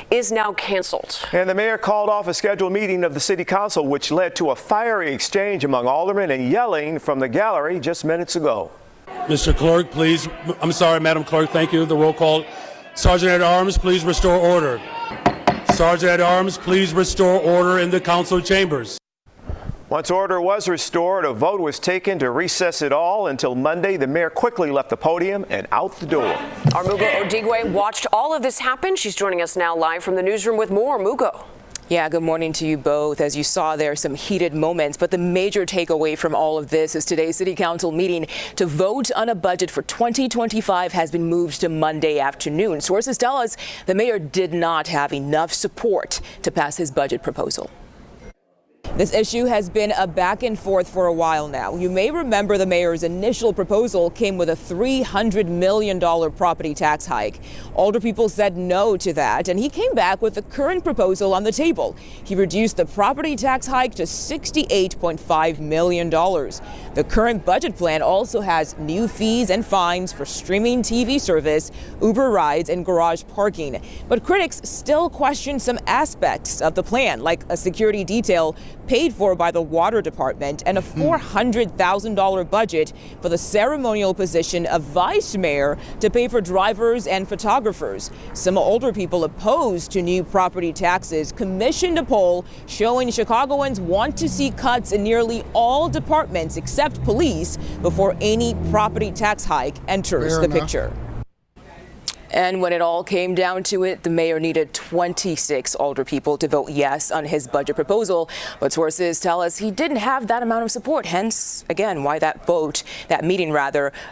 is now canceled. And the mayor called off a scheduled meeting of the city council, which led to a fiery exchange among aldermen and yelling from the gallery just minutes ago. Mr. Clerk, please. I'm sorry, Madam Clerk. Thank you. The roll call. Sergeant at Arms, please restore order. Sergeant at Arms, please restore order in the council chambers. Once order was restored, a vote was taken to recess it all until Monday. The mayor quickly left the podium and out the door. Our Mugo Odigwe watched all of this happen. She's joining us now live from the newsroom with more. Mugo. Yeah, good morning to you both. As you saw, there are some heated moments, but the major takeaway from all of this is today's city council meeting to vote on a budget for 2025 has been moved to Monday afternoon. Sources tell us the mayor did not have enough support to pass his budget proposal. This issue has been a back and forth for a while now. You may remember the mayor's initial proposal came with a $300 million property tax hike. Older people said no to that, and he came back with the current proposal on the table. He reduced the property tax hike to $68.5 million. The current budget plan also has new fees and fines for streaming TV service, Uber rides, and garage parking. But critics still question some aspects of the plan, like a security detail paid for by the water department and a $400,000 budget for the ceremonial position of vice mayor to pay for drivers and photographers. Some older people opposed to new property taxes commissioned a poll showing Chicagoans want to see cuts in nearly all departments except police before any property tax hike enters the picture. And when it all came down to it, the mayor needed 26 older people to vote yes on his budget proposal. But sources tell us he didn't have that amount of support. Hence, again, why the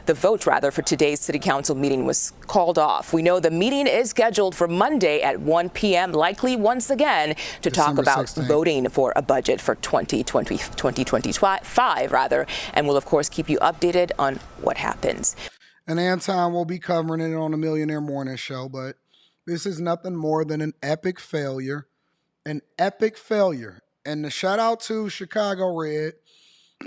vote for today's city council meeting was called off. We know the meeting is scheduled for Monday at 1 p.m., likely once again to talk about 16th. Voting for a budget for 2025, and we'll, of course, keep you updated on what happens. And Anton will be covering it on the Millionaire Morning Show, but this is nothing more than an epic failure. An epic failure. And the shout out to Chicago Red,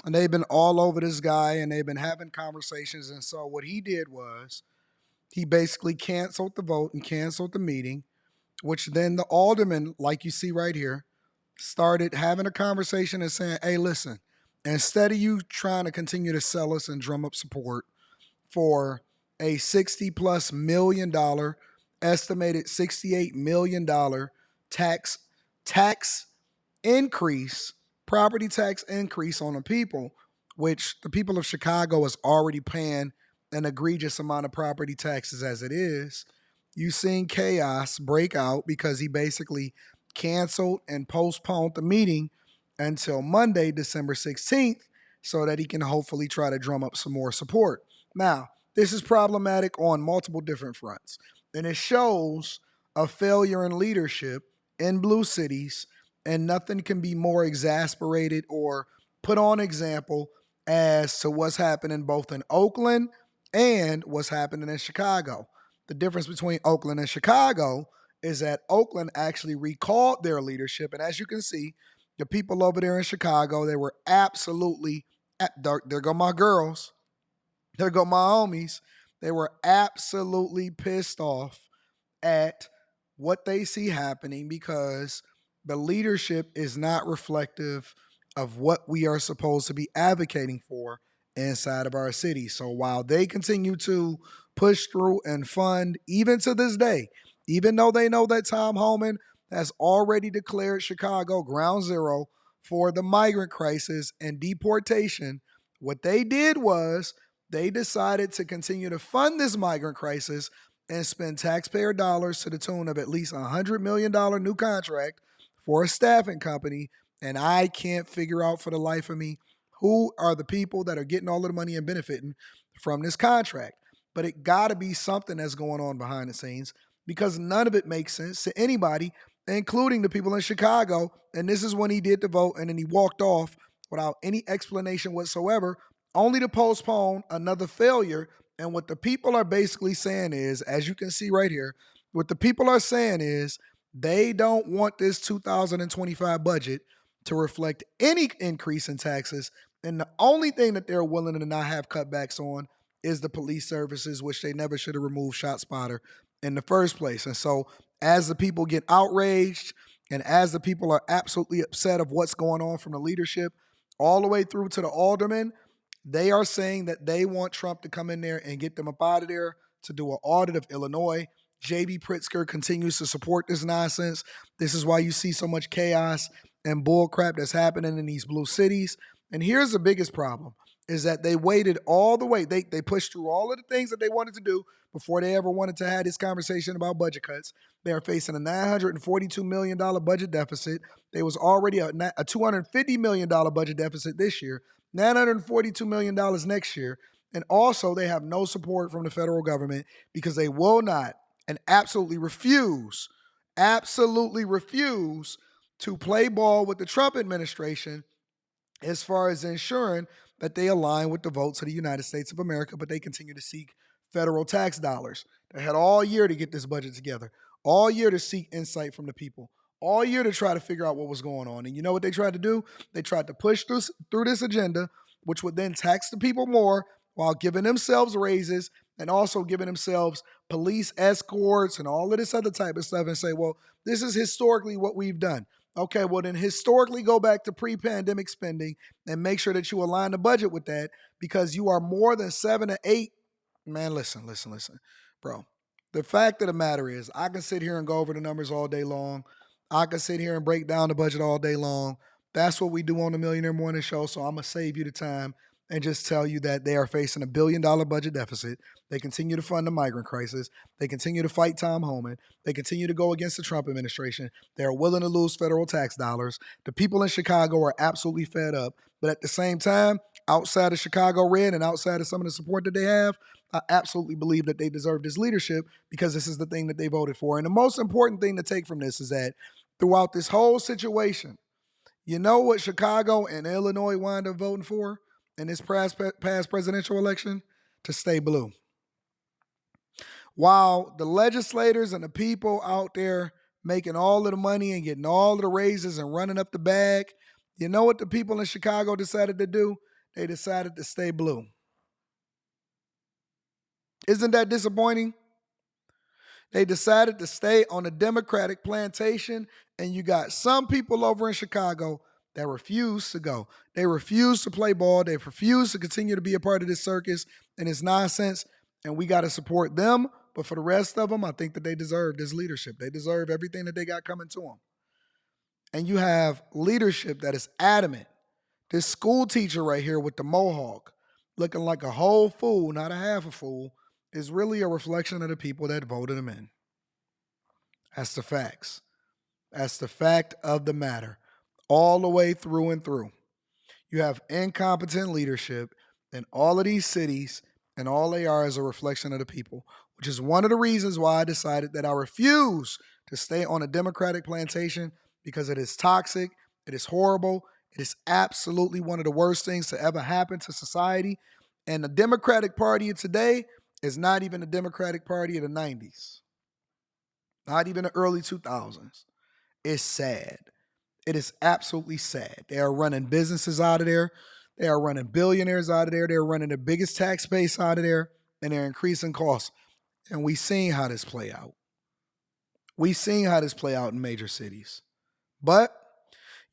and they've been all over this guy, and they've been having conversations. And so what he did was he basically canceled the vote and canceled the meeting, which then the aldermen, like you see right here, started having a conversation and saying, hey, listen, instead of you trying to continue to sell us and drum up support for a $60+ million, estimated $68 million tax increase, property tax increase on the people, which the people of Chicago is already paying an egregious amount of property taxes as it is. You've seen chaos break out because he basically canceled and postponed the meeting until Monday, December 16th, so that he can hopefully try to drum up some more support. Now, this is problematic on multiple different fronts, and it shows a failure in leadership in blue cities, and nothing can be more exasperated or put on example as to what's happening both in Oakland and what's happening in Chicago. The difference between Oakland and Chicago is that Oakland actually recalled their leadership, and as you can see, the people over there in Chicago, they were absolutely, there go my girls, there go my homies. They were absolutely pissed off at what they see happening because the leadership is not reflective of what we are supposed to be advocating for inside of our city. So while they continue to push through and fund, even to this day, even though they know that Tom Homan has already declared Chicago ground zero for the migrant crisis and deportation, what they did was they decided to continue to fund this migrant crisis and spend taxpayer dollars to the tune of at least $100 million new contract for a staffing company. And I can't figure out for the life of me who are the people that are getting all of the money and benefiting from this contract. But it got to be something that's going on behind the scenes because none of it makes sense to anybody, including the people in Chicago. And this is when he did the vote and then he walked off without any explanation whatsoever, only to postpone another failure. And what the people are basically saying is, as you can see right here, what the people are saying is they don't want this 2025 budget to reflect any increase in taxes. And the only thing that they're willing to not have cutbacks on is the police services, which they never should have removed ShotSpotter in the first place. And so as the people get outraged and as the people are absolutely upset of what's going on from the leadership all the way through to the aldermen, they are saying that they want Trump to come in there and get them up out of there to do an audit of Illinois. J.B. Pritzker continues to support this nonsense. This is why you see so much chaos and bullcrap that's happening in these blue cities. And here's the biggest problem, is that they waited all the way. They pushed through all of the things that they wanted to do before they ever wanted to have this conversation about budget cuts. They are facing a $942 million budget deficit. There was already a $250 million budget deficit this year, $942 million next year. And also they have no support from the federal government because they will not and absolutely refuse to play ball with the Trump administration as far as ensuring that they align with the votes of the United States of America, but they continue to seek federal tax dollars. They had all year to get this budget together, all year to seek insight from the people, all year to try to figure out what was going on. And you know what they tried to do? They tried to push through this agenda, which would then tax the people more while giving themselves raises and also giving themselves police escorts and all of this other type of stuff and say, well, this is historically what we've done. Okay, well then historically go back to pre-pandemic spending and make sure that you align the budget with that because you are more than 7 to 8. Man, listen, bro. The fact of the matter is I can sit here and go over the numbers all day long. I can sit here and break down the budget all day long. That's what we do on the Millionaire Morning Show, so I'm going to save you the time and just tell you that they are facing a $1 billion budget deficit. They continue to fund the migrant crisis. They continue to fight Tom Homan. They continue to go against the Trump administration. They are willing to lose federal tax dollars. The people in Chicago are absolutely fed up. But at the same time, outside of Chicago Red and outside of some of the support that they have, I absolutely believe that they deserve this leadership because this is the thing that they voted for. And the most important thing to take from this is that throughout this whole situation, you know what Chicago and Illinois wind up voting for in this past presidential election? To stay blue. While the legislators and the people out there making all of the money and getting all of the raises and running up the bag, you know what the people in Chicago decided to do? They decided to stay blue. Isn't that disappointing? They decided to stay on the Democratic plantation, and you got some people over in Chicago that refuse to go. They refuse to play ball. They refuse to continue to be a part of this circus and this nonsense, and we got to support them. But for the rest of them, I think that they deserve this leadership. They deserve everything that they got coming to them. And you have leadership that is adamant. This school teacher right here with the mohawk, looking like a whole fool, not a half a fool, is really a reflection of the people that voted him in. That's the facts. That's the fact of the matter. All the way through and through. You have incompetent leadership in all of these cities, and all they are is a reflection of the people, which is one of the reasons why I decided that I refuse to stay on a Democratic plantation because it is toxic, it is horrible, it is absolutely one of the worst things to ever happen to society. And the Democratic Party of today is not even the Democratic Party of the 90s, not even the early 2000s. It's sad. It is absolutely sad. They are running businesses out of there. They are running billionaires out of there. They're running the biggest tax base out of there, and they're increasing costs. And we've seen how this play out. We've seen how this play out in major cities. But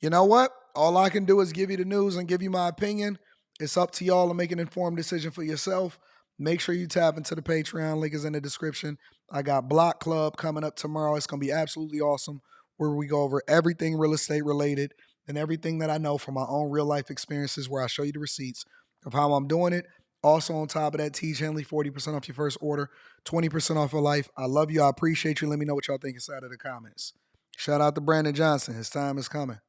you know what? All I can do is give you the news and give you my opinion. It's up to y'all to make an informed decision for yourself. Make sure you tap into the Patreon. Link is in the description. I got Block Club coming up tomorrow. It's going to be absolutely awesome, where we go over everything real estate related and everything that I know from my own real life experiences, where I show you the receipts of how I'm doing it. Also on top of that, Teach Henley, 40% off your first order, 20% off for life. I love you. I appreciate you. Let me know what y'all think inside of the comments. Shout out to Brandon Johnson. His time is coming.